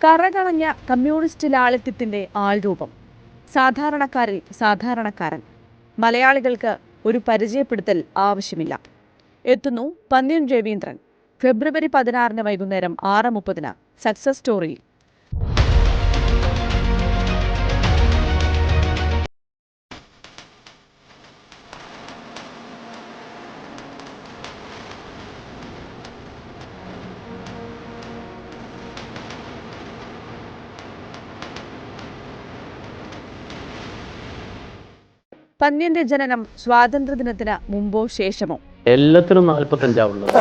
കറകളഞ്ഞ communist ലാളിത്യത്തിന്റെ ആൾരൂപം. സാധാരണക്കാരിൽ സാധാരണക്കാരൻ. മലയാളികൾക്ക് ഒരു പരിചയപ്പെടുത്തൽ ആവശ്യമില്ല. എത്തുന്നു പന്ന്യൻ രവീന്ദ്രൻ. ഫെബ്രുവരി 16 വൈകുന്നേരം 6:30 സക്സസ് സ്റ്റോറി. പന്ന്യന്റെ ജനനം സ്വാതന്ത്ര്യദിനത്തിന് മുമ്പോ ശേഷമോ? എല്ലാത്തിനും 45 ഉള്ളത്.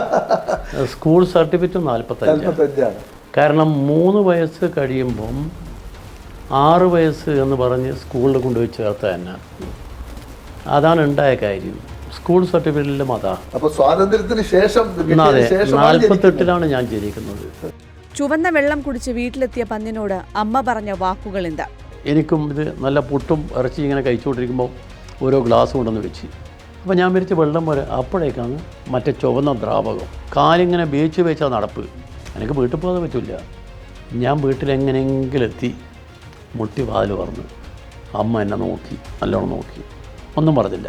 School certificate 45. കാരണം 3 വയസ്സ് കഴിയുമ്പം 6 വയസ്സ് എന്ന് പറഞ്ഞ് സ്കൂളിൽ കൊണ്ടുപോയി ചേർത്ത തന്നെ. അതാണ് ഉണ്ടായ കാര്യം. സ്കൂൾ സർട്ടിഫിക്കറ്റിലും അതാ. അപ്പോൾ സ്വാതന്ത്ര്യത്തിന് ശേഷം 48 ഞാൻ ജനിക്കുന്നത്. ചുവന്ന വെള്ളം കുടിച്ച് വീട്ടിലെത്തിയ പന്ന്യനോട് അമ്മ പറഞ്ഞ വാക്കുകൾ എന്താ? എനിക്കും ഇത് നല്ല പുട്ടും ഇറച്ചി ഇങ്ങനെ കഴിച്ചുകൊണ്ടിരിക്കുമ്പോൾ ഓരോ ഗ്ലാസ് കൊണ്ടുവന്ന് വെച്ച്. അപ്പോൾ ഞാൻ വിരിച്ച് വെള്ളം പോലെ അപ്പോഴേക്കാണ് മറ്റേ ചുവന്ന ദ്രാവകം. കാലിങ്ങനെ വേച്ച് വെച്ചാൽ നടപ്പ്. എനിക്ക് വീട്ടിൽ പോകാൻ പറ്റില്ല. ഞാൻ വീട്ടിലെങ്ങനെയെങ്കിലും എത്തി മുട്ടി വാതിൽ പറഞ്ഞു. അമ്മ എന്നെ നോക്കി, നല്ലോണം നോക്കി, ഒന്നും പറഞ്ഞില്ല.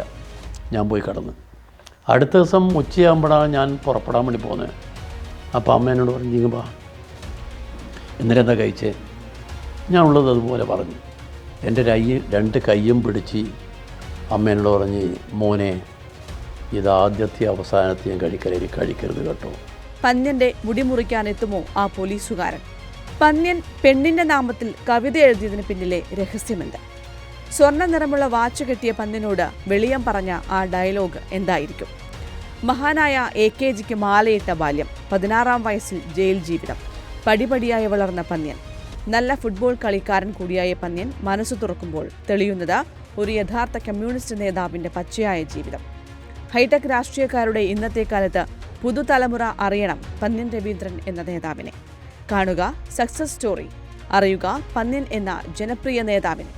ഞാൻ പോയി കിടന്ന്. അടുത്ത ദിവസം ഉച്ചയാകുമ്പോഴാണ് ഞാൻ പുറപ്പെടാൻ വേണ്ടി പോകുന്നത്. അപ്പോൾ അമ്മ എന്നോട് പറഞ്ഞു, "നീ വാ, എന്നിട്ട് എന്താ കഴിച്ചേ?" ഞാൻ ഉള്ളത് അതുപോലെ പറഞ്ഞു. എൻ്റെ 2 കൈയും പിടിച്ച് അമ്മ എന്നോട് പറഞ്ഞ്, "മോനെ, ഇതാദ്യത്തെ അവസാനത്തെ ഞാൻ കഴിക്കരുത് കേട്ടോ." പന്ന്യന്റെ മുടി മുറിക്കാൻ എത്തുമോ ആ പോലീസുകാരൻ? പന്ന്യൻ പെണ്ണിന്റെ നാമത്തിൽ കവിത എഴുതിയതിന് പിന്നിലെ രഹസ്യമെന്ത്? സ്വർണ്ണ നിറമുള്ള വാച്ച് കെട്ടിയ പന്ന്യനോട് വെളിയം പറഞ്ഞ ആ ഡയലോഗ് എന്തായിരിക്കും? മഹാനായ AKGക്ക് മാലയിട്ട ബാല്യം, 16-ാം വയസ്സിൽ ജയിൽ ജീവിതം, പടിപടിയായി വളർന്ന പന്ന്യൻ, നല്ല ഫുട്ബോൾ കളിക്കാരൻ കൂടിയായ പന്ന്യൻ മനസ്സു തുറക്കുമ്പോൾ തെളിയുന്നത് ഒരു യഥാർത്ഥ കമ്മ്യൂണിസ്റ്റ് നേതാവിന്റെ പച്ചയായ ജീവിതം. ഹൈടെക് രാഷ്ട്രീയക്കാരുടെ ഇന്നത്തെ കാലത്ത് പുതുതലമുറ അറിയണം പന്ന്യൻ രവീന്ദ്രൻ എന്ന നേതാവിനെ. കാണുക സക്സസ് സ്റ്റോറി. അറിയുക പന്ന്യൻ എന്ന ജനപ്രിയ നേതാവിനെ.